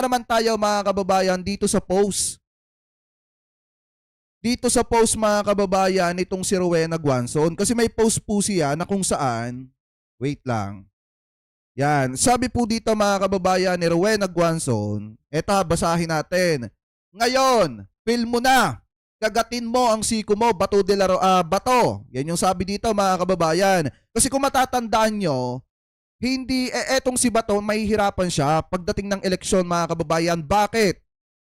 naman tayo mga kababayan dito sa post. Dito sa post mga kababayan itong si Rowena Guanzon. Kasi may post po siya na kung saan, wait lang. Yan, sabi po dito mga kababayan ni Rowena Guanzon, eto basahin natin. Ngayon, feel mo na. Kagatin mo ang siko mo, bato. Yan yung sabi dito mga kababayan. Kasi kung matatandaan nyo, hindi, etong si Bato, mahihirapan siya pagdating ng eleksyon mga kababayan. Bakit?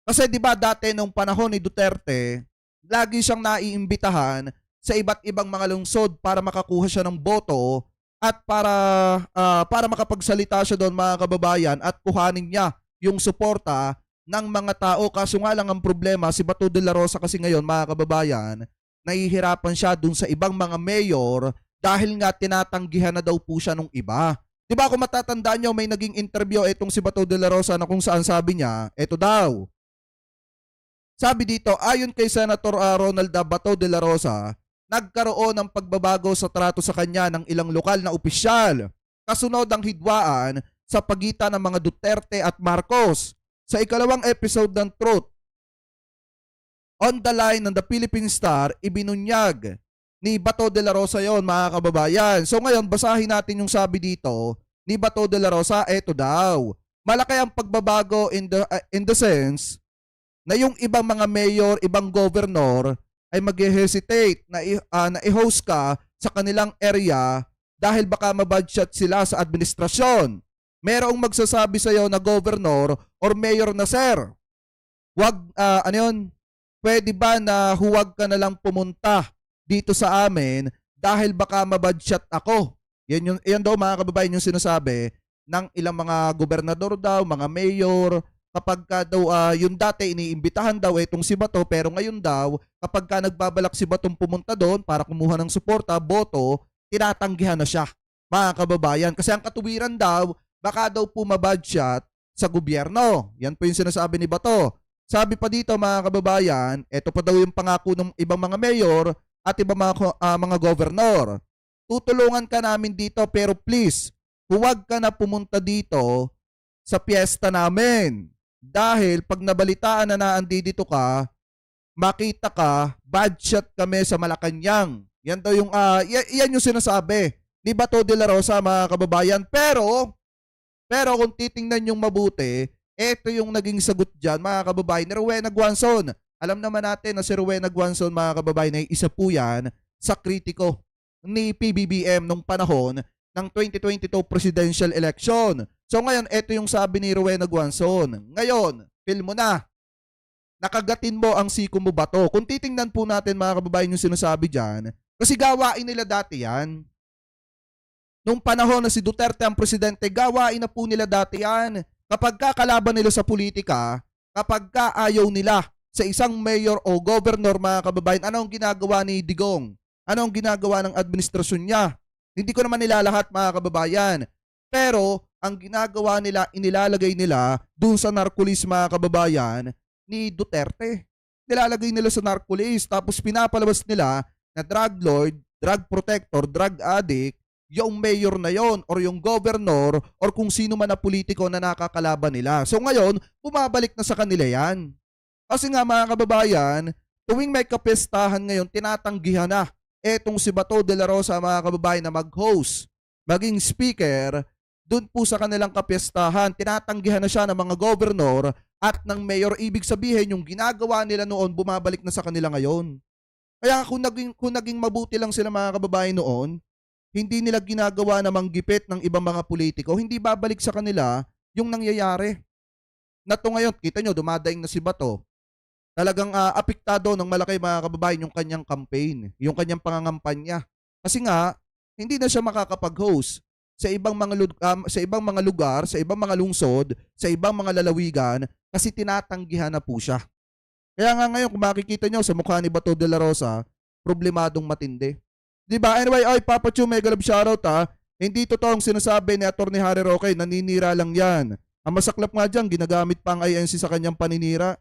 Kasi di ba dati nung panahon ni Duterte, lagi siyang naiimbitahan sa iba't ibang mga lungsod para makakuha siya ng boto at para makapagsalita siya doon mga kababayan at kuhanin niya yung suporta ng mga tao. Kaso nga lang ang problema, si Bato de la Rosa kasi ngayon mga kababayan, nahihirapan siya doon sa ibang mga mayor dahil nga tinatanggihan na daw po siya nung iba. Diba kung matatandaan nyo, may naging interview itong si Bato de la Rosa na kung saan sabi niya, eto daw. Sabi dito, ayon kay Senator Ronald Bato de la Rosa, nagkaroon ng pagbabago sa trato sa kanya ng ilang lokal na opisyal. Kasunod ang hidwaan sa pagitan ng mga Duterte at Marcos. Sa ikalawang episode ng Truth, On the Line ng The Philippine Star, ibinunyag ni Bato de la Rosa yon mga kababayan. So ngayon, basahin natin yung sabi dito ni Bato de la Rosa. Eto daw, malaki ang pagbabago in the sense na yung ibang mga mayor, ibang governor ay mag-hesitate na i-host ka sa kanilang area dahil baka mabudget sila sa administrasyon. Merong magsasabi sa iyo na governor or mayor na, sir, wag, pwede ba na huwag ka na lang pumunta dito sa amin dahil baka mabudget ako. Yan daw mga kababayan yung sinasabi ng ilang mga gobernador daw, mga mayor, kapag ka daw yung dati iniimbitahan daw itong si Bato, pero ngayon daw kapag ka nagbabalak si Batong pumunta doon para kumuha ng suporta, boto, tinatanggihan na siya mga kababayan. Kasi ang katuwiran daw, baka daw po mabudget sa gobyerno. Yan po yung sinasabi ni Bato. Sabi pa dito mga kababayan, ito pa daw yung pangako ng ibang mga mayor at iba mga governor. Tutulungan ka namin dito pero please, huwag ka na pumunta dito sa piyesta namin. Dahil pag nabalitaan na naandito ka, makita ka, budget kami sa Malacanang. Yan daw yung, yan yung sinasabi ni Bato de la Rosa mga kababayan. Pero kung titingnan yung mabuti, ito yung naging sagot dyan mga kababayan ni Rowena Guanzon. Alam naman natin na si Rowena Guanzon mga kababayan ay isa po yan sa kritiko ni PBBM nung panahon ng 2022 presidential election. So ngayon, ito yung sabi ni Rowena Guanzon. Ngayon, feel mo na. Nakagatin mo ang siko mo, Bato. Kung titingnan po natin mga kababayan yung sinasabi dyan, kasi gawain nila dati yan. Nung panahon na si Duterte ang presidente, gawain na po nila dati yan. Kapag kakalaban nila sa politika, kapag ka ayaw nila sa isang mayor o governor mga kababayan, ano ang ginagawa ni Digong? Ano ang ginagawa ng administrasyon niya? Hindi ko naman nilalahat mga kababayan. Pero ang ginagawa nila, inilalagay nila dun sa narcolis mga kababayan ni Duterte. Nilalagay nila sa narcolis tapos pinapalabas nila na drug lord, drug protector, drug addict, yung mayor na yon or yung governor or kung sino man na politiko na nakakalaban nila. So ngayon, bumabalik na sa kanila yan. Kasi nga mga kababayan, tuwing may kapistahan ngayon, tinatanggihan na etong si Bato de la Rosa mga kababayan na mag-host, maging speaker, dun po sa kanilang kapistahan, tinatanggihan na siya ng mga governor at ng mayor. Ibig sabihin, yung ginagawa nila noon, bumabalik na sa kanila ngayon. Kaya kung naging mabuti lang sila mga kababayan noon, hindi nila ginagawa na manggipit ng ibang mga politiko, hindi babalik sa kanila yung nangyayari. Na to ngayon, kita nyo, dumadaing na si Bato. Talagang apektado ng malaki mga kababayan yung kanyang campaign, yung kanyang pangangampanya. Kasi nga, hindi na siya makakapag-host sa ibang mga lugar, sa ibang mga lungsod, sa ibang mga lalawigan kasi tinatanggihan na po siya. Kaya nga ngayon kung makikita nyo sa mukha ni Bato de la Rosa, problemadong matindi. Diba? Anyway, Papa Chu, mega love shoutout ha. Hindi totoong sinasabi ni Atty. Harry Roque, naninira lang yan. Ang masaklap nga dyan, ginagamit pa ang INC sa kanyang paninira.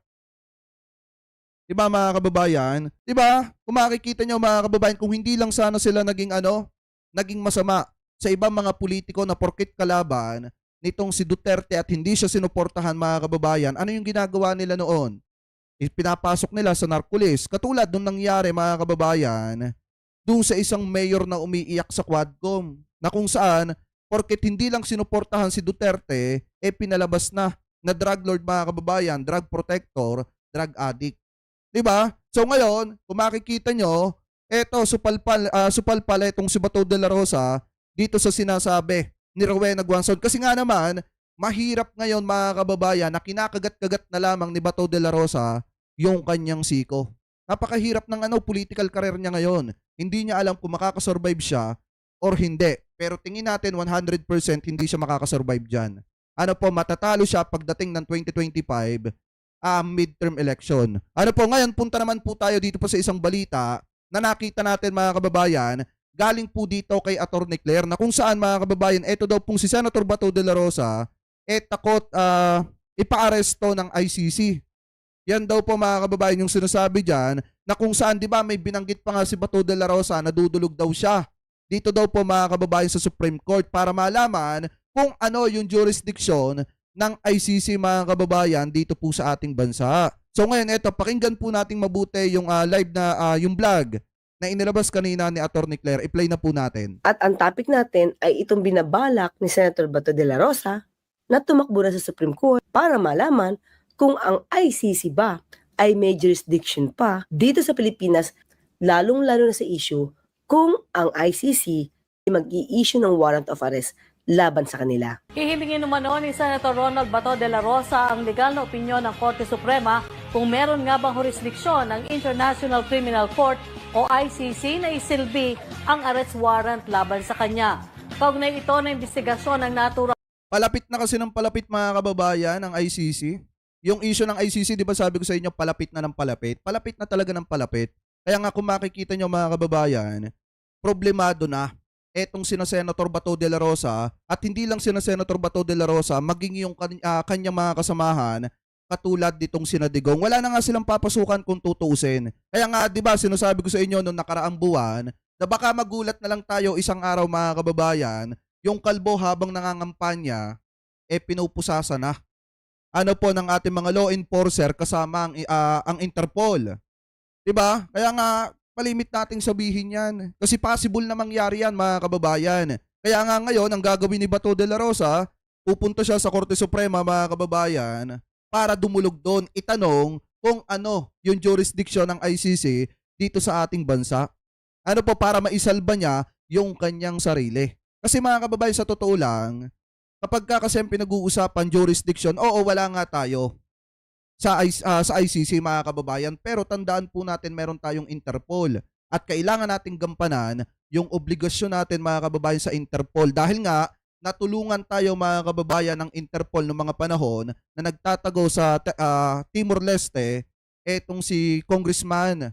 Diba mga kababayan? Diba? Kung makikita nyo mga kababayan, kung hindi lang sana sila naging masama sa ibang mga politiko na porkit kalaban, nitong si Duterte at hindi siya sinuportahan mga kababayan, ano yung ginagawa nila noon? Pinapasok nila sa narcolis. Katulad nung nangyari mga kababayan, doon sa isang mayor na umiiyak sa Quadcom na kung saan porket hindi lang sinuportahan si Duterte, pinalabas na drug lord mga kababayan, drug protector, drug addict. 'Di ba? So ngayon, kung makikita nyo, supalpal itong si Bato de la Rosa dito sa sinasabi ni Rowena Guanzon. Kasi nga naman, mahirap ngayon mga kababayan na kinakagat-kagat na lamang ni Bato de la Rosa yung kanyang siko. Napakahirap ng political career niya ngayon. Hindi niya alam kung makakasurvive siya or hindi. Pero tingin natin 100% hindi siya makakasurvive dyan. Ano po, matatalo siya pagdating ng 2025 midterm election. Ano po, ngayon punta naman po tayo dito po sa isang balita na nakita natin mga kababayan, galing po dito kay Atty. Claire na kung saan mga kababayan, ito daw pong si Senator Bato de la Rosa takot ipa-aresto ng ICC. Yan daw po mga kababayan yung sinasabi dyan na kung saan, di ba, may binanggit pa nga si Bato de la Rosa na dudulog daw siya. Dito daw po mga kababayan sa Supreme Court para malaman kung ano yung jurisdiction ng ICC mga kababayan dito po sa ating bansa. So ngayon, eto, pakinggan po nating mabuti yung live na yung vlog na inilabas kanina ni Atty. Claire. I-play na po natin. At ang topic natin ay itong binabalak ni Senator Bato de la Rosa na tumakbo na sa Supreme Court para malaman kung ang ICC ba ay may jurisdiction pa dito sa Pilipinas, lalong-lalo na sa issue kung ang ICC ay mag-i-issue ng warrant of arrest laban sa kanila. Hihilingin umano ni Senator Ronald Bato de la Rosa ang legal na opinyon ng Korte Suprema kung meron nga bang jurisdiksyon ng International Criminal Court o ICC na isilbi ang arrest warrant laban sa kanya. Kaugnay ito na investigasyon ng natural. Palapit na kasi ng palapit mga kababayan ng ICC. Yung issue ng ICC, di ba sabi ko sa inyo, palapit na ng palapit. Palapit na talaga ng palapit. Kaya nga kung makikita nyo mga kababayan, problemado na etong sina Senator Bato de la Rosa at hindi lang sina Senator Bato de la Rosa, maging yung kanyang mga kasamahan katulad ditong sina Digong. Wala na nga silang papasukan kung tutuusin. Kaya nga, di ba, sinasabi ko sa inyo noong nakaraang buwan na baka magulat na lang tayo isang araw mga kababayan, yung kalbo habang nangangampanya, pinupusasa na. Ano po ng ating mga law enforcer kasama ang Interpol. 'Di ba? Kaya nga palimit nating sabihin 'yan kasi possible na mangyari 'yan mga kababayan. Kaya nga ngayon ang gagawin ni Bato de la Rosa, pupunta siya sa Korte Suprema mga kababayan para dumulog doon, itanong kung ano yung jurisdiction ng ICC dito sa ating bansa. Ano po, para maisalba niya yung kanyang sarili. Kasi mga kababayan, sa totoo lang, kapag kasi pinag-uusapan jurisdiction, oo, wala nga tayo sa ICC mga kababayan, pero tandaan po natin meron tayong Interpol at kailangan nating gampanan yung obligasyon natin mga kababayan sa Interpol dahil nga natulungan tayo mga kababayan ng Interpol noong mga panahon na nagtatago sa Timor-Leste etong si Congressman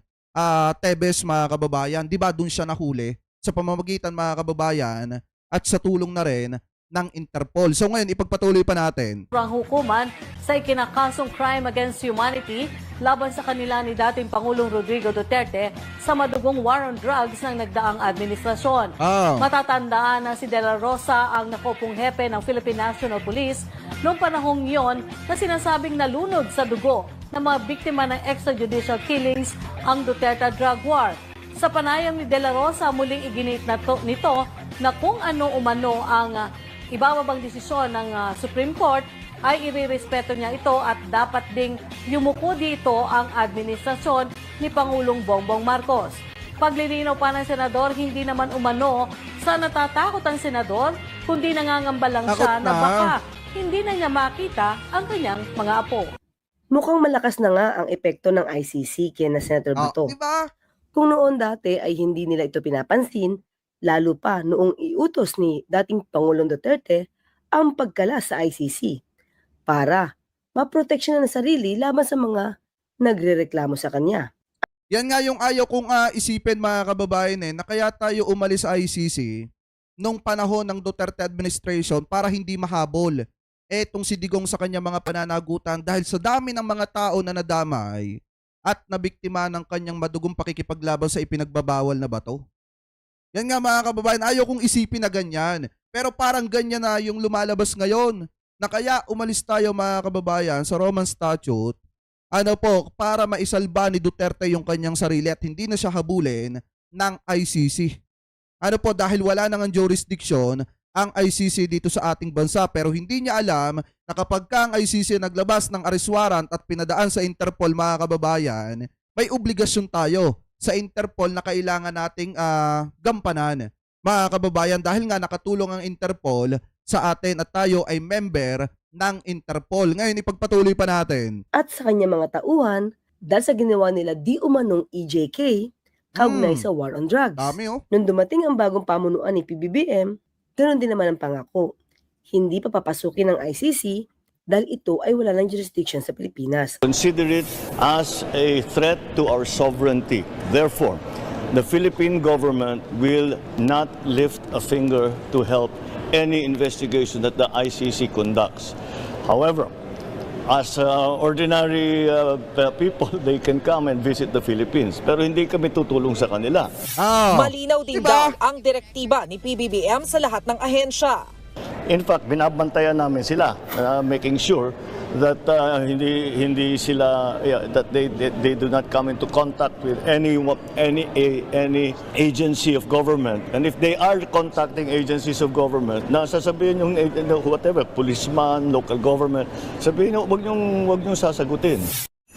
Tebes mga kababayan. Di ba doon siya nahuli sa pamamagitan mga kababayan at sa tulong na rin ng Interpol. So ngayon, ipagpatuloy pa natin ang hukuman sa ikinakasong crime against humanity laban sa kanila ni dating Pangulong Rodrigo Duterte sa madugong war on drugs ng nagdaang administrasyon. Matatandaan na si De La Rosa ang nakupong hepe ng Philippine National Police noong panahong yon na sinasabing nalunod sa dugo ng mga biktima ng extrajudicial killings ang Duterte drug war. Sa panayam ni De La Rosa, muling iginit nito na kung ano umano ang ibababang desisyon ng Supreme Court ay irerespeto niya ito at dapat ding yumuko dito ang administrasyon ni Pangulong Bongbong Marcos. Paglilinaw pa ng senador, hindi naman umano sa natatakot ang senador, kundi nangangamba lang siya na baka hindi na niya makita ang kanyang mga apo. Mukhang malakas na nga ang epekto ng ICC kay na Senator Bato. Diba? Kung noon dati ay hindi nila ito pinapansin, lalo pa noong iutos ni dating Pangulong Duterte ang pagkala sa ICC para maproteksyon ng sarili laban sa mga nagrereklamo sa kanya. Yan nga yung ayaw kong isipin mga kababayan na kaya tayo umalis sa ICC nung panahon ng Duterte administration para hindi mahabol etong si Digong sa kanya mga pananagutan dahil sa dami ng mga tao na nadamay at nabiktima ng kanyang madugong pakikipaglaban sa ipinagbabawal na bato. Yan nga mga kababayan, ayaw kong isipin na ganyan. Pero parang ganyan na yung lumalabas ngayon na kaya umalis tayo mga kababayan sa Roman Statute, ano po, para maisalba ni Duterte yung kanyang sarili at hindi na siya habulin ng ICC. Ano po, dahil wala nang jurisdiction ang ICC dito sa ating bansa, pero hindi niya alam na kapag ka ang ICC naglabas ng arrest warrant at pinadaan sa Interpol mga kababayan, may obligasyon tayo sa Interpol na kailangan nating gampanan mga kababayan, dahil nga nakatulong ang Interpol sa atin at tayo ay member ng Interpol. Ngayon, ipagpatuloy pa natin. At sa kanya mga tauhan dahil sa ginawa nila di umanong EJK kaugnay sa war on drugs. Dami Nung dumating ang bagong pamunuan ni PBBM, ganoon din naman ang pangako. Hindi pa papasukin ng ICC dahil ito ay wala ng jurisdiction sa Pilipinas. Consider it as a threat to our sovereignty. Therefore, the Philippine government will not lift a finger to help any investigation that the ICC conducts. However, as ordinary people, they can come and visit the Philippines. Pero hindi kami tutulong sa kanila. Malinaw din daw ang direktiba ni PBBM sa lahat ng ahensya. In fact, binabantayan namin sila, making sure that hindi sila that they do not come into contact with any agency of government. And if they are contacting agencies of government, na sasabihin yung whatever, policeman, local government, sabihin nyo, wag nyo sasagutin.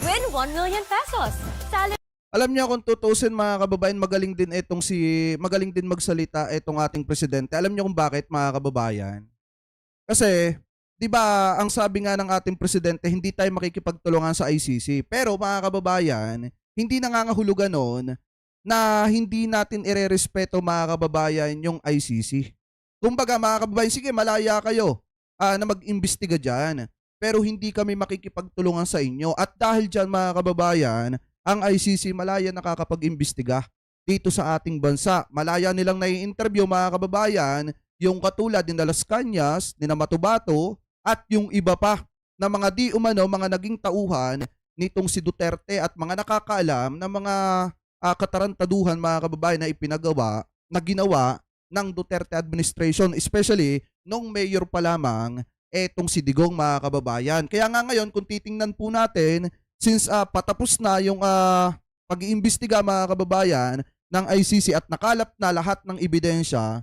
Win 1 million pesos. Alam niyo kung tutusin mga kababayan, magaling din magsalita itong ating presidente. Alam niyo kung bakit mga kababayan? Kasi 'di ba, ang sabi nga ng ating presidente, hindi tayo makikipagtulungan sa ICC. Pero mga kababayan, hindi nangangahulugan noon na hindi natin irerespeto mga kababayan yung ICC. Kumbaga mga kababayan, sige malaya kayo na mag-imbestiga diyan. Pero hindi kami makikipagtulungan sa inyo. At dahil diyan mga kababayan, ang ICC malaya nakakapag-imbestiga dito sa ating bansa. Malaya nilang nai-interview mga kababayan, yung katulad ni Las Cañas, ni Matubato, at yung iba pa na mga di umano, mga naging tauhan nitong si Duterte at mga nakakaalam na mga katarantaduhan mga kababayan na ipinagawa, na ginawa ng Duterte administration, especially nung mayor pa lamang etong si Digong mga kababayan. Kaya nga ngayon, kung titingnan po natin, since patapos na yung pag-iimbestiga mga kababayan ng ICC at nakalap na lahat ng ebidensya,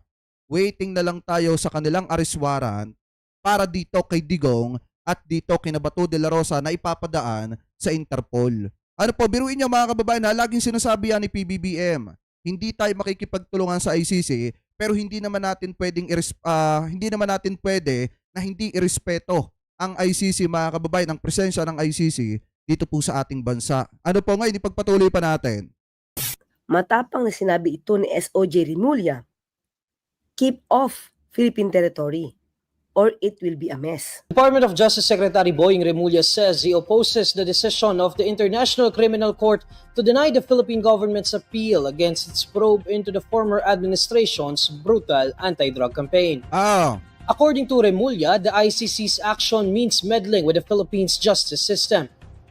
waiting na lang tayo sa kanilang arrest warrant para dito kay Digong at dito kina Bato de la Rosa na ipapadaan sa Interpol. Ano po, biruin niyo mga kababayan na laging sinasabi yan ni PBBM, hindi tayo makikipagtulungan sa ICC, pero hindi naman natin pwede na hindi irespeto ang ICC mga kababayan, ang presensya ng ICC dito po sa ating bansa. Ano po ngayon, ipagpatuloy pa natin. Matapang na sinabi ito ni SOJ Rimulya, keep off Philippine territory or it will be a mess. Department of Justice Secretary Boying Remulla says he opposes the decision of the International Criminal Court to deny the Philippine government's appeal against its probe into the former administration's brutal anti-drug campaign. According to Remulla, the ICC's action means meddling with the Philippines justice system.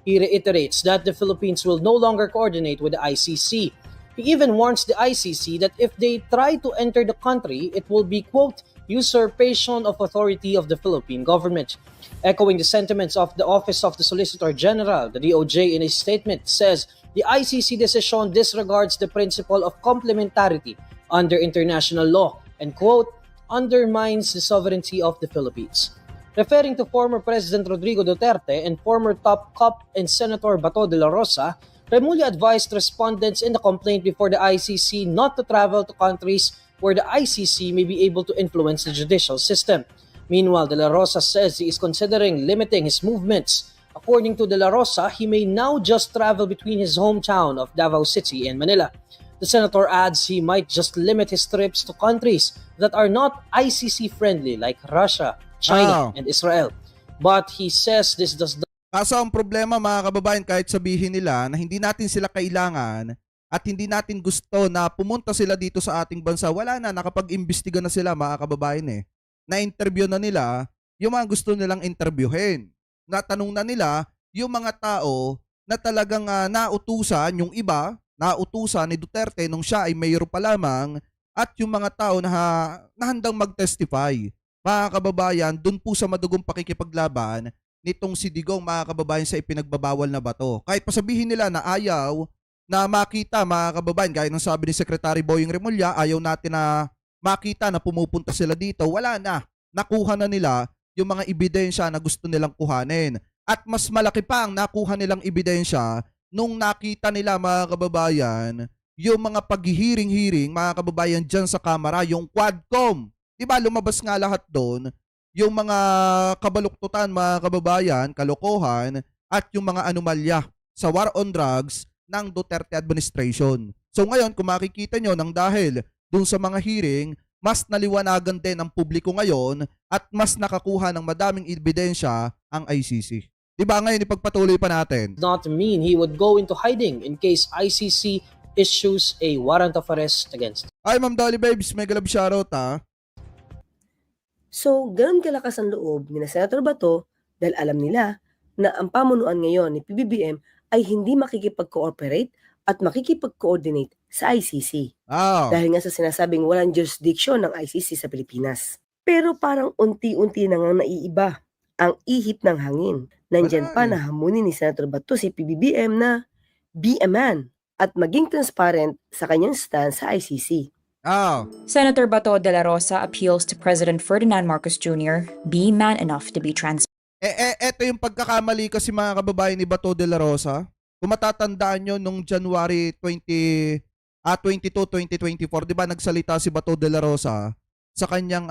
He reiterates that the Philippines will no longer coordinate with the ICC. He even warns the ICC that if they try to enter the country, it will be, quote, usurpation of authority of the Philippine government. Echoing the sentiments of the Office of the Solicitor General, the DOJ in a statement says the ICC decision disregards the principle of complementarity under international law and, quote, undermines the sovereignty of the Philippines. Referring to former President Rodrigo Duterte and former top cop and Senator Bato de la Rosa, Remulla advised respondents in the complaint before the ICC not to travel to countries where the ICC may be able to influence the judicial system. Meanwhile, De La Rosa says he is considering limiting his movements. According to De La Rosa, he may now just travel between his hometown of Davao City and Manila. The senator adds he might just limit his trips to countries that are not ICC-friendly like Russia, China, and Israel. But he says this does not. Kaso ang problema mga kababayan, kahit sabihin nila na hindi natin sila kailangan at hindi natin gusto na pumunta sila dito sa ating bansa, wala na, nakapag-imbestiga na sila mga kababayan eh. Na-interview na nila yung mga gusto nilang interviewin. Natanong na nila yung mga tao na talagang nautusan, yung iba, nautusan ni Duterte nung siya ay mayor pa lamang, at yung mga tao na handang mag-testify. Mga kababayan, dun po sa madugong pakikipaglaban nitong si Digong, mga kababayan, sa ipinagbabawal na bato. Kahit pasabihin nila na ayaw na makita, mga kababayan, gaya ng sabi ni Secretary Boying Remulla, ayaw natin na makita na pumupunta sila dito, wala na. Nakuha na nila yung mga ebidensya na gusto nilang kuhanin. At mas malaki pa ang nakuha nilang ebidensya nung nakita nila, mga kababayan, yung mga paghihiring-hiring, mga kababayan, dyan sa kamera, yung Quadcom. Diba, lumabas nga lahat doon, yung mga kabaluktutan, mga kababayan, kalokohan, at yung mga anomalya sa war on drugs ng Duterte administration. So ngayon, kung makikita nyo, nang dahil dun sa mga hearing, mas naliwanagan din ang publiko ngayon at mas nakakuha ng madaming ebidensya ang ICC. Diba ngayon, ipagpatuloy pa natin. Not mean he would go into hiding in case ICC issues a warrant of arrest against him. Ay, Ma'am Dolly Babes, mega love shoutout ha. So, ganun kalakas ang loob ni Senator Bato dahil alam nila na ang pamunuan ngayon ni PBBM ay hindi makikipag-cooperate at makikipag-coordinate sa ICC. Dahil nga sa sinasabing walang jurisdiction ng ICC sa Pilipinas. Pero parang unti-unti na nga naiiba ang ihip ng hangin. Nandyan pa na hamunin ni Senator Bato si PBBM na be a man at maging transparent sa kanyang stand sa ICC. Senator Bato de la Rosa appeals to President Ferdinand Marcos Jr. be man enough to be transparent. Eto yung pagkakamali kasi, mga kababayan, ni Bato de la Rosa. Kung matatandaan nyo, nung January 22, 2024, di ba nagsalita si Bato de la Rosa sa kanyang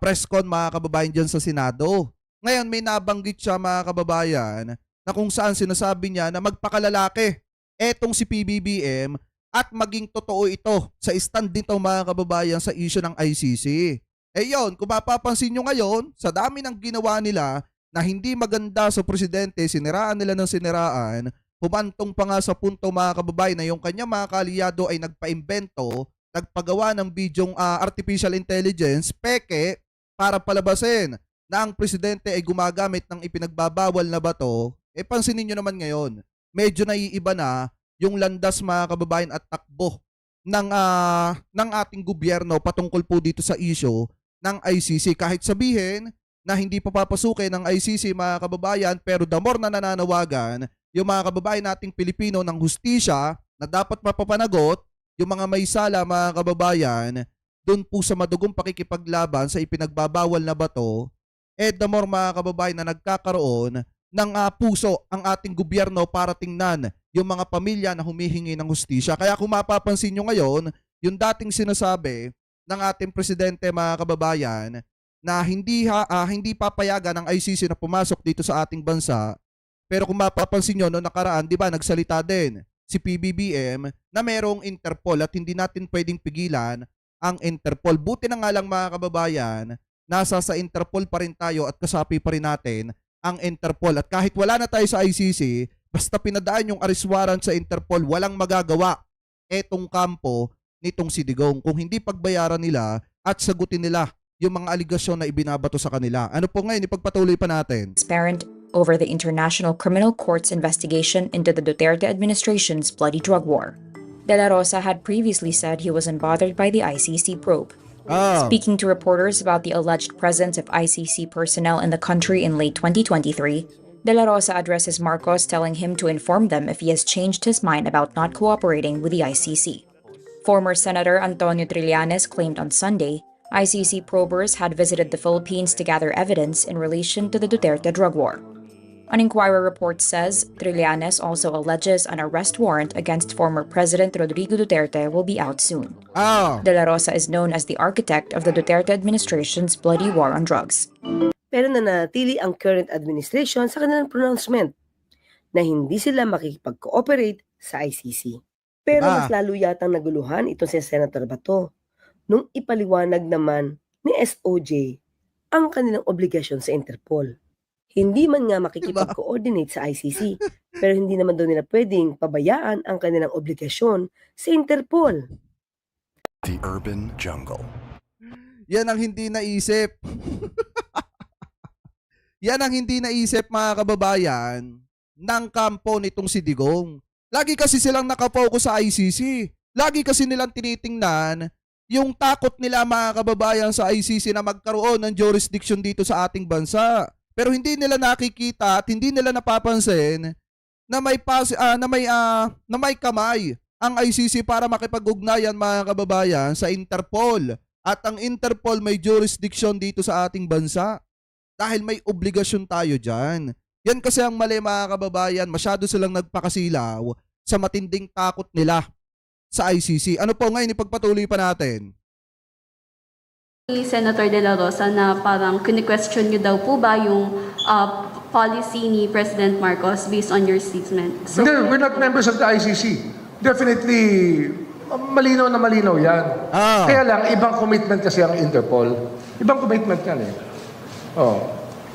press con, mga kababayan, dyan sa Senado. Ngayon, may nabanggit siya, mga kababayan, na kung saan sinasabi niya na magpakalalaki etong si PBBM at maging totoo ito sa stand nito, mga kababayan, sa issue ng ICC. Yun, kung mapapansin nyo ngayon, sa dami ng ginawa nila na hindi maganda sa presidente, siniraan nila ng siniraan, humantong pa nga sa punto, mga kababayan, na yung kanya mga kaaliyado ay nagpaimbento, nagpagawa ng bidyong artificial intelligence, peke, para palabasin na ang presidente ay gumagamit ng ipinagbabawal na bato. Pansinin nyo naman ngayon, medyo naiiba na yung landas, mga kababayan, at takbo ng ating gobyerno patungkol po dito sa issue ng ICC. Kahit sabihin na hindi pa papasukin ng ICC, mga kababayan, pero the more na nananawagan yung mga kababayan nating Pilipino ng hustisya na dapat mapapanagot, yung mga may sala, mga kababayan, dun po sa madugong pakikipaglaban sa ipinagbabawal na bato, the more, mga kababayan, na nagkakaroon ng puso ang ating gobyerno para tingnan yung mga pamilya na humihingi ng hustisya. Kaya kung mapapansin nyo ngayon, yung dating sinasabi ng ating presidente, mga kababayan, na hindi papayagan ng ICC na pumasok dito sa ating bansa. Pero kung mapapansin nyo, noong nakaraan, di ba, nagsalita din si PBBM na merong Interpol at hindi natin pwedeng pigilan ang Interpol. Buti na nga lang, mga kababayan, nasa sa Interpol pa rin tayo at kasapi pa rin natin ang Interpol. At kahit wala na tayo sa ICC, basta pinadaan yung arrest warrant sa Interpol, walang magagawa etong kampo nitong si Digong kung hindi pagbayaran nila at sagutin nila yung mga aligasyon na ibinabato sa kanila. Ano po ngayon, ipagpatuloy pa natin. Transparent over the International Criminal Court's investigation into the Duterte administration's bloody drug war. De la Rosa had previously said he was unbothered by the ICC probe. Speaking to reporters about the alleged presence of ICC personnel in the country in late 2023, De la Rosa addresses Marcos, telling him to inform them if he has changed his mind about not cooperating with the ICC. Former Senator Antonio Trillanes claimed on Sunday ICC probers had visited the Philippines to gather evidence in relation to the Duterte drug war. An Inquirer report says Trillanes also alleges an arrest warrant against former President Rodrigo Duterte will be out soon. De la Rosa is known as the architect of the Duterte administration's bloody war on drugs. Pero nanatili ang current administration sa kanilang pronouncement na hindi sila makikipag-cooperate sa ICC. Pero mas lalo yatang naguluhan itong si Senator Bato nung ipaliwanag naman ni SOJ ang kanilang obligasyon sa Interpol. Hindi man nga makikipag-coordinate sa ICC, pero hindi naman daw nila pwedeng pabayaan ang kanilang obligasyon sa Interpol. The Urban Jungle. Yan ang hindi naisip. Yan ang hindi naisip, mga kababayan, ng kampo nitong si Digong. Lagi kasi silang nakafocus sa ICC. Lagi kasi nilang tinitingnan yung takot nila mga kababayan sa ICC na magkaroon ng jurisdiction dito sa ating bansa. Pero hindi nila nakikita at hindi nila napapansin na may kamay ang ICC para makipag-ugnayan mga kababayan sa Interpol. At ang Interpol may jurisdiction dito sa ating bansa dahil may obligasyon tayo dyan. Yan kasi ang mali mga kababayan, masyado silang nagpakasilaw sa matinding takot nila sa ICC. Ano po ngayon, ipagpatuloy pa natin. Ni Senator De La Rosa na parang kini-question niyo daw po ba yung policy ni President Marcos based on your statement? So, Hindi, we're not members of the ICC. Definitely, malinaw na malinaw yan. Kaya lang, ibang commitment kasi ang Interpol. Ibang commitment yan eh.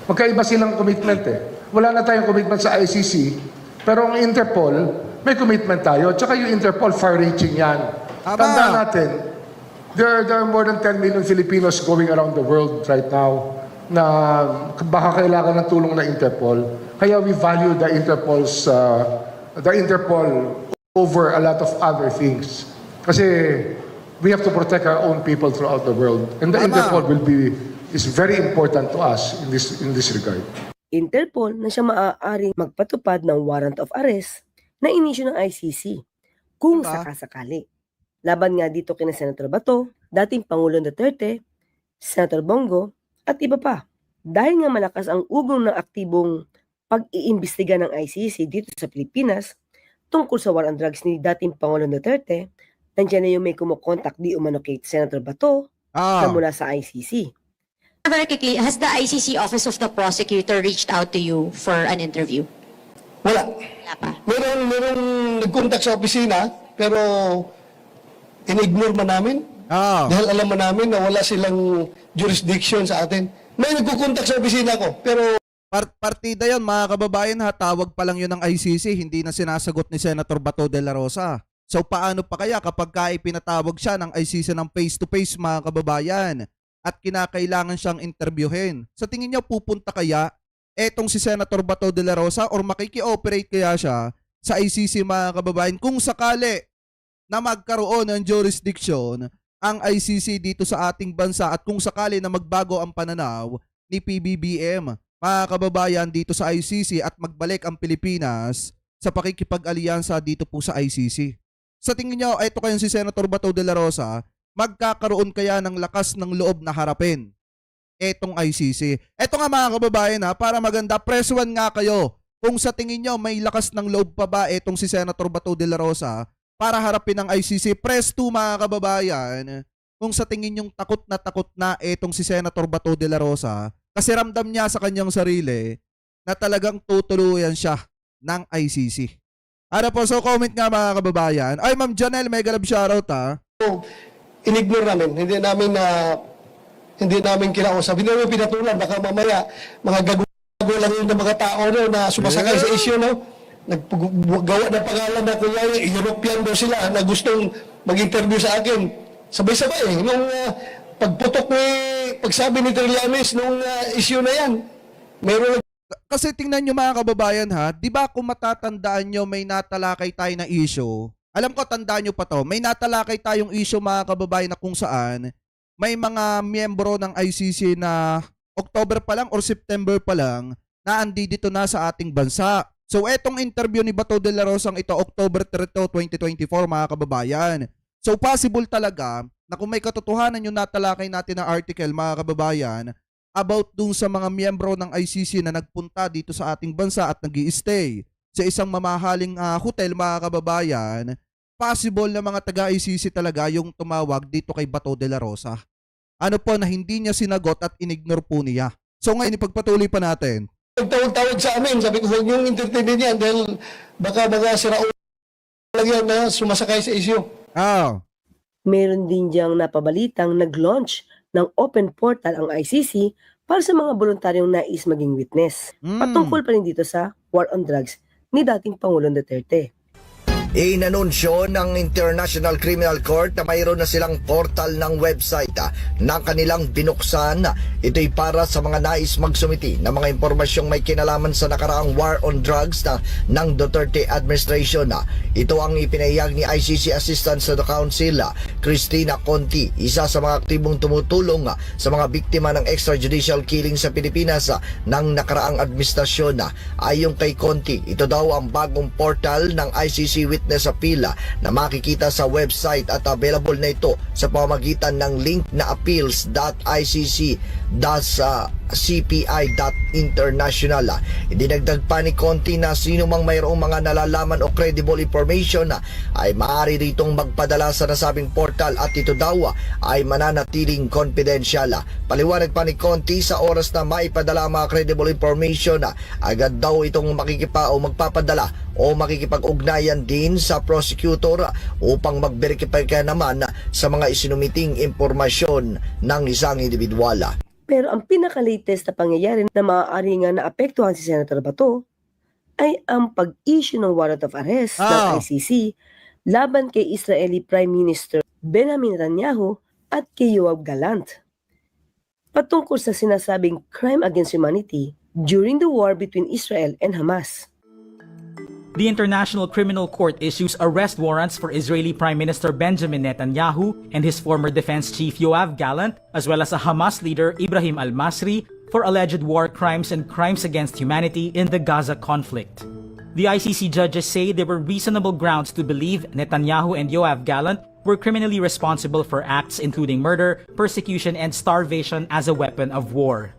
Magkaiba silang commitment eh. Wala na tayong commitment sa ICC, pero ang Interpol, may commitment tayo. Tsaka yung Interpol, far-reaching yan. Tandaan natin, there are more than 10 million Filipinos going around the world right now na baka kailangan ng tulong ng Interpol. Kaya we value the Interpol over a lot of other things. Kasi we have to protect our own people throughout the world. And the Interpol is very important to us in this regard. Interpol na siya maaaring magpatupad ng warrant of arrest na inisyu ng ICC kung sakasakali. Laban nga dito kina Senator Bato, dating Pangulong Duterte, Senator Bongo, at iba pa. Dahil nga malakas ang ugong ng aktibong pag-iimbestiga ng ICC dito sa Pilipinas tungkol sa war on drugs ni dating Pangulong Duterte, nandiyan na yung may kumukontak di umano kay Senator Bato na mula sa ICC. Very quickly, has the ICC Office of the Prosecutor reached out to you for an interview? Wala. Wala pa. Merong nag-contact sa opisina, pero in-ignore man namin. Dahil alam man namin na wala silang jurisdiction sa atin. May nagkukontak sa opisina ko, pero Partida yon mga kababayan ha, tawag pa lang yun ng ICC, hindi na sinasagot ni Senator Bato de la Rosa. So paano pa kaya kapag pinatawag siya ng ICC ng face-to-face mga kababayan at kinakailangan siyang interviewin? Sa tingin niyo pupunta kaya etong si Senator Bato de la Rosa or makiki-operate kaya siya sa ICC mga kababayan kung sakali na magkaroon ng jurisdiction ang ICC dito sa ating bansa at kung sakali na magbago ang pananaw ni PBBM mga kababayan dito sa ICC at magbalik ang Pilipinas sa pakikipag-alyansa dito po sa ICC. Sa tingin nyo, ito kayong si Senator Bato de la Rosa, magkakaroon kaya ng lakas ng loob na harapin etong ICC? Ito nga mga kababayan ha, para maganda, press 1 nga kayo kung sa tingin nyo may lakas ng loob pa ba etong si Senator Bato de la Rosa para harapin ang ICC. Press 2 mga kababayan kung sa tingin nyong takot na etong si Senator Bato de la Rosa kasi ramdam niya sa kanyang sarili na talagang tutuluyan siya ng ICC. Ano po, so comment nga mga kababayan. Ay, Ma'am Janelle, mega love shoutout ha. in-ignore namin. Hindi namin kinausap. Hindi namin pinatulan. Baka mamaya, mga gago lang yun ng mga tao no, na sumasakay sa issue. No? Naggawa ng pangalan na kunyari, European daw sila na gustong mag-interview sa akin. Sabay-sabay. Nung pagsabi ni Trillanes nung issue na yan, meron. Kasi tingnan nyo mga kababayan ha, di ba kung matatandaan nyo may natalakay tayo na issue, alam ko tandaan nyo pa to, may natalakay tayong issue mga kababayan na kung saan may mga miyembro ng ICC na October pa lang or September pa lang na andito na sa ating bansa. So etong interview ni Bato de la Rosa ito October 3, 2024 mga kababayan. So possible talaga na kung may katotohanan yung natalakay natin na article mga kababayan about dun sa mga miyembro ng ICC na nagpunta dito sa ating bansa at nag-i-stay sa isang mamahaling hotel mga kababayan, possible na mga taga-ICC talaga yung tumawag dito kay Bato de la Rosa. Ano po na hindi niya sinagot at inignore po niya. So ngayon ipagpatuloy pa natin. Tawag sa amin, sabi ko huwag yung entertainin yan dahil baka sirao lang yan na sumasakay sa issue. Meron din diyang napabalitang nag-launch ng open portal ang ICC para sa mga voluntaryong nais maging witness. Patungkol pa rin dito sa war on drugs ni dating Pangulong Duterte. Inanunsyo ng International Criminal Court na mayroon na silang portal ng website na kanilang binuksan. Ito'y para sa mga nais magsumiti ng mga impormasyong may kinalaman sa nakaraang war on drugs ng Duterte administration. Ito ang ipinahayag ni ICC Assistant sa the Council, Cristina Conti, isa sa mga aktibong tumutulong sa mga biktima ng extrajudicial killing sa Pilipinas ng nakaraang administrasyon. Ayon kay Conti, ito daw ang bagong portal ng ICC Witness Appeal na makikita sa website at available na ito sa pamamagitan ng link na appeals.icc.cpi.international. Idinagdag pa ni Conti na sino mang mayroong mga nalalaman o credible information ay maaari ritong magpadala sa nasabing portal at ito daw ay mananatiling confidential. Paliwanag pa ni Conti, sa oras na maipadala ang mga credible information, agad daw itong magpapadala o makikipag-ugnayan din sa prosecutor upang mag-verify naman sa mga isinumiting impormasyon ng isang individual. Pero ang pinaka-latest na pangyayari na maaari nga naapektuhan si Senator Bato ay ang pag-issue ng warrant of arrest ng ICC laban kay Israeli Prime Minister Benjamin Netanyahu at kay Yoav Gallant patungkol sa sinasabing crime against humanity during the war between Israel and Hamas. The International Criminal Court issues arrest warrants for Israeli Prime Minister Benjamin Netanyahu and his former defense chief Yoav Gallant, as well as a Hamas leader Ibrahim al-Masri, for alleged war crimes and crimes against humanity in the Gaza conflict. The ICC judges say there were reasonable grounds to believe Netanyahu and Yoav Gallant were criminally responsible for acts including murder, persecution, and starvation as a weapon of war.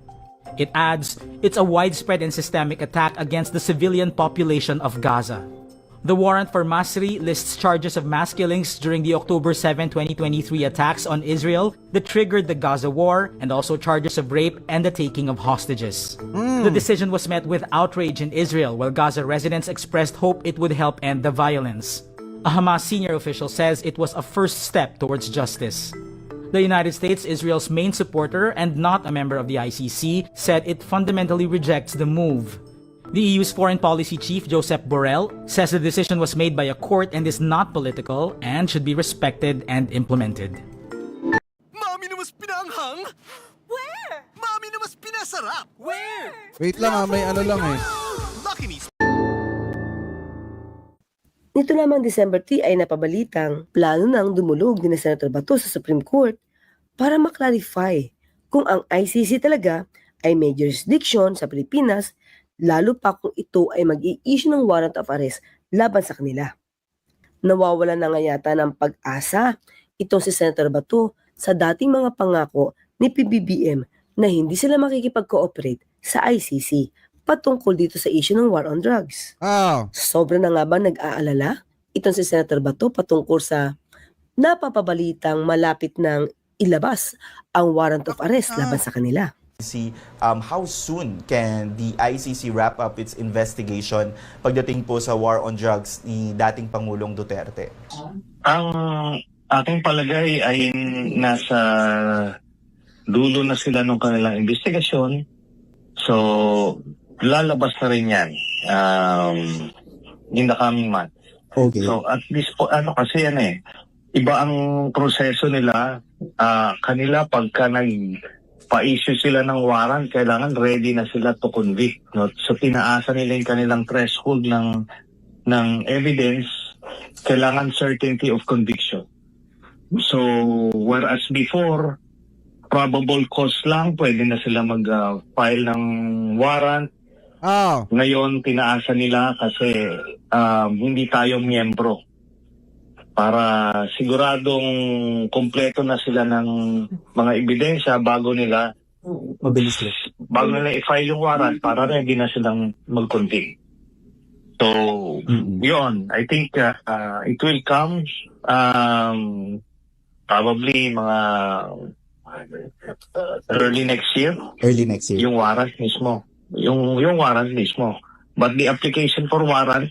It adds, it's a widespread and systemic attack against the civilian population of Gaza. The warrant for Masri lists charges of mass killings during the October 7, 2023 attacks on Israel that triggered the Gaza war, and also charges of rape and the taking of hostages. The decision was met with outrage in Israel, while Gaza residents expressed hope it would help end the violence. A Hamas senior official says it was a first step towards justice. The United States, Israel's main supporter and not a member of the ICC, said it fundamentally rejects the move. The EU's foreign policy chief, Josep Borrell, says the decision was made by a court and is not political and should be respected and implemented. Mami na mas pinaanghang? Where? Mami na mas pinasarap? Where? Wait lang may ano lang eh. Lucky Me. Nito lamang December 3 ay napabalitang plano ng dumulog ni Senator Bato sa Supreme Court para maklarify kung ang ICC talaga ay may jurisdiction sa Pilipinas, lalo pa kung ito ay mag-i-issue ng warrant of arrest laban sa kanila. Nawawala na nga yata ng pag-asa itong si Senator Bato sa dating mga pangako ni PBBM na hindi sila makikipag-cooperate sa ICC patungkol dito sa issue ng war on drugs. Sobra na nga ba nag-aalala itong si Senator Bato patungkol sa napapabalitang malapit ng ilabas ang warrant of arrest laban sa kanila? See how soon can the ICC wrap up its investigation pagdating po sa war on drugs ni dating Pangulong Duterte? Ang aking palagay ay nasa dulo na sila ng kanilang investigasyon. So, lalabas na rin yan in the coming month. Okay. So at least po, kasi iba ang proseso nila. Kanila pagka nagpa-issue sila ng warrant, kailangan ready na sila to convict. No? So tinaasa nila yung kanilang threshold ng evidence, kailangan certainty of conviction. So whereas before, probable cause lang, pwede na sila mag-file ng warrant. Ngayon, tinaasa nila kasi hindi tayo miyembro. Para siguradong kompleto na sila ng mga ebidensya bago nila i-file yung warrant para ready na silang mag-convict. So, yun. I think it will come probably mga early next year. Yung warrant mismo. Yung warrant mismo. But the application for warrant,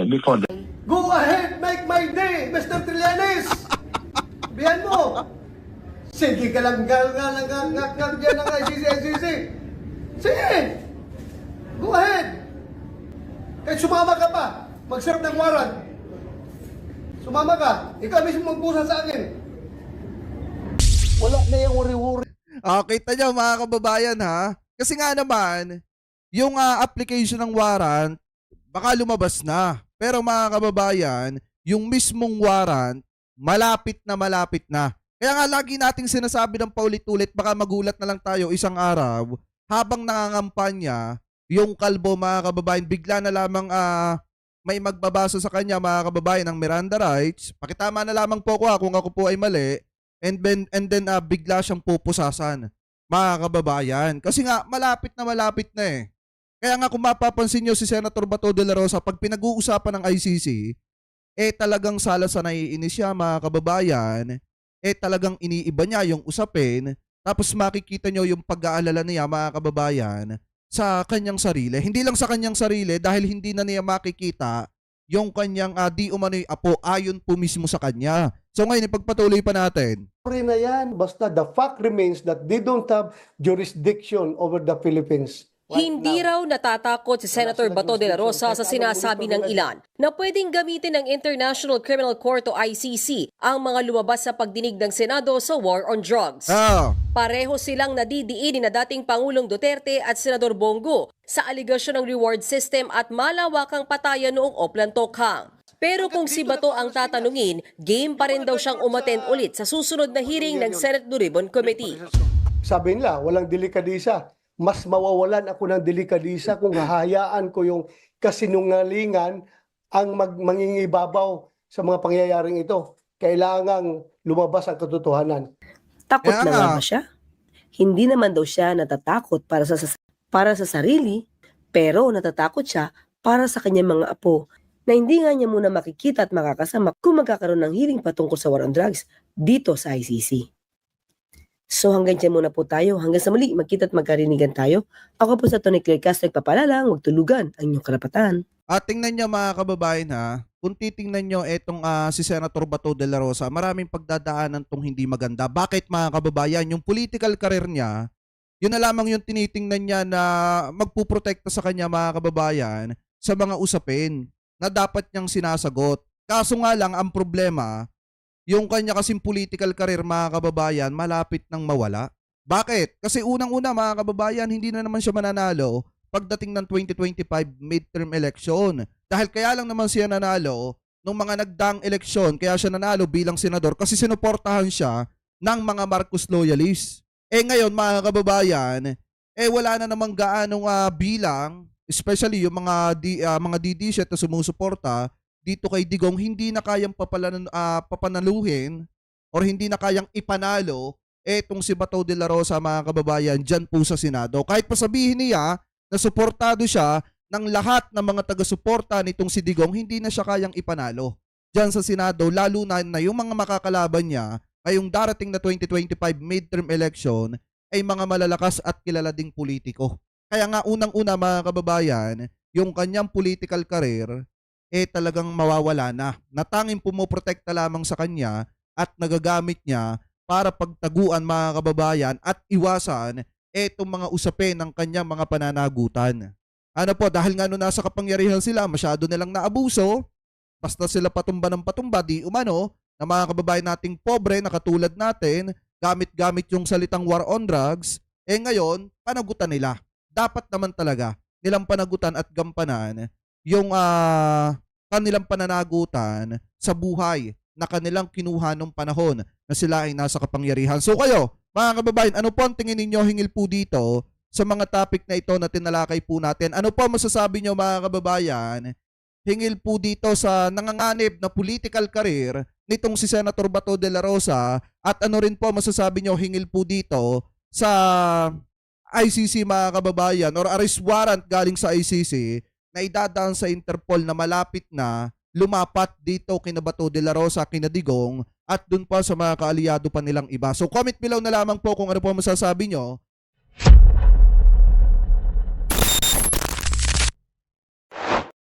before that. Go ahead, make my day, Mr. Trillanes! Bihan mo! Sige ka lang dyan ng ICC. Sige! Go ahead! Kahit sumama ka pa, mag-serve ng warrant. Sumama ka. Ikaw mismo magpusa sa akin. Wala na yung worry-worry. Kita nyo mga kababayan ha. Kasi nga naman, yung application ng warrant, baka lumabas na. Pero mga kababayan, yung mismong warrant, malapit na. Kaya nga lagi nating sinasabi ng paulit-ulit, baka magulat na lang tayo isang araw, habang nangangampanya, yung kalbo mga kababayan, bigla na lamang may magbabasa sa kanya mga kababayan ng Miranda rights. Pakitama na lamang po ako kung ako po ay mali. And then bigla siyang pupusasan mga kababayan. Kasi nga malapit na eh. Kaya nga kung mapapansin nyo si Senator Bato de la Rosa, pag pinag-uusapan ng ICC, talagang sala sa naiinis siya mga kababayan, talagang iniiba niya yung usapin, tapos makikita nyo yung pag-aalala niya mga kababayan sa kanyang sarili. Hindi lang sa kanyang sarili dahil hindi na niya makikita yung kanyang di umano'y apo ayon po mismo sa kanya. So ngayon, ipagpatuloy pa natin. Na yan, basta the fact remains that they don't have jurisdiction over the Philippines. Hindi raw natatakot si Senator Bato de la Rosa sa sinasabi ng ilan na pwedeng gamitin ng International Criminal Court o ICC ang mga lumabas sa pagdinig ng Senado sa war on drugs. Pareho silang nadidiin na dating Pangulong Duterte at Senador Bongo sa aligasyon ng reward system at malawakang patayan noong Oplan Tokhang. Pero kung si Bato ang tatanungin, game pa rin daw siyang umattend ulit sa susunod na hearing ng Senate Blue Ribbon Committee. Sabi nila, walang delikadisa. Mas mawawalan ako ng delikadisa kung hahayaan ko yung kasinungalingan ang mangingibabaw sa mga pangyayaring ito. Kailangang lumabas ang katotohanan. Takot na nga ba siya? Hindi naman daw siya natatakot para sa sarili, pero natatakot siya para sa kanyang mga apo na hindi nga niya muna makikita at makakasama kung magkakaroon ng hearing patungkol sa war on drugs dito sa ICC. So hanggang dyan muna po tayo. Hanggang sa muli, magkita at magkarinigan tayo. Ako po sa Tony Claire Castro, nagpapalalang, huwag tulugan ang inyong karapatan. Tingnan nyo mga kababayan ha, kung titingnan nyo etong si Senator Bato de la Rosa, maraming pagdadaanan tong hindi maganda. Bakit mga kababayan? Yung political career niya, yun na lamang yung tinitingnan niya na magpuprotekta sa kanya mga kababayan sa mga usapin na dapat niyang sinasagot. Kaso nga lang, ang problema, yung kanya kasing political career mga kababayan, malapit nang mawala. Bakit? Kasi unang-una mga kababayan, hindi na naman siya mananalo pagdating ng 2025 midterm election. Dahil kaya lang naman siya nanalo nung mga nagdaang eleksyon, kaya siya nanalo bilang senador kasi sinuportahan siya ng mga Marcos loyalists. Ngayon mga kababayan, wala na namang gaanong bilang, especially yung mga DD7 na sumusuporta dito kay Digong, hindi na kayang papanaluhin or hindi na kayang ipanalo etong si Bato de la Rosa mga kababayan dyan po sa Senado. Kahit pasabihin niya na suportado siya ng lahat ng mga taga-suporta nitong si Digong, hindi na siya kayang ipanalo dyan sa Senado, lalo na yung mga makakalaban niya ngayong darating na 2025 midterm election ay mga malalakas at kilala ding politiko. Kaya nga unang-una mga kababayan, yung kanyang political career talagang mawawala na. Natanging pumoprotekta lamang sa kanya at nagagamit niya para pagtaguan mga kababayan at iwasan etong mga usapin ng kanyang mga pananagutan. Ano po, dahil nga nung nasa kapangyarihan sila, masyado nilang naabuso, basta sila patumba ng patumba, di umano, na mga kababayan nating pobre na katulad natin, gamit-gamit yung salitang war on drugs, ngayon, panagutan nila. Dapat naman talaga nilang panagutan at gampanan yung kanilang pananagutan sa buhay na kanilang kinuha nung panahon na sila ay nasa kapangyarihan. So kayo, mga kababayan, ano po ang tingin ninyo hingil po dito sa mga topic na ito na tinalakay po natin? Ano po masasabi nyo mga kababayan hingil po dito sa nanganganib na political career nitong si Senator Bato de la Rosa at ano rin po masasabi nyo hingil po dito sa ICC mga kababayan or arrest warrant galing sa ICC na idadaan sa Interpol na malapit na lumapat dito kina Bato de la Rosa, kina Digong at dun pa sa mga kaalyado pa nilang iba. So comment below na lamang po kung ano po masasabi nyo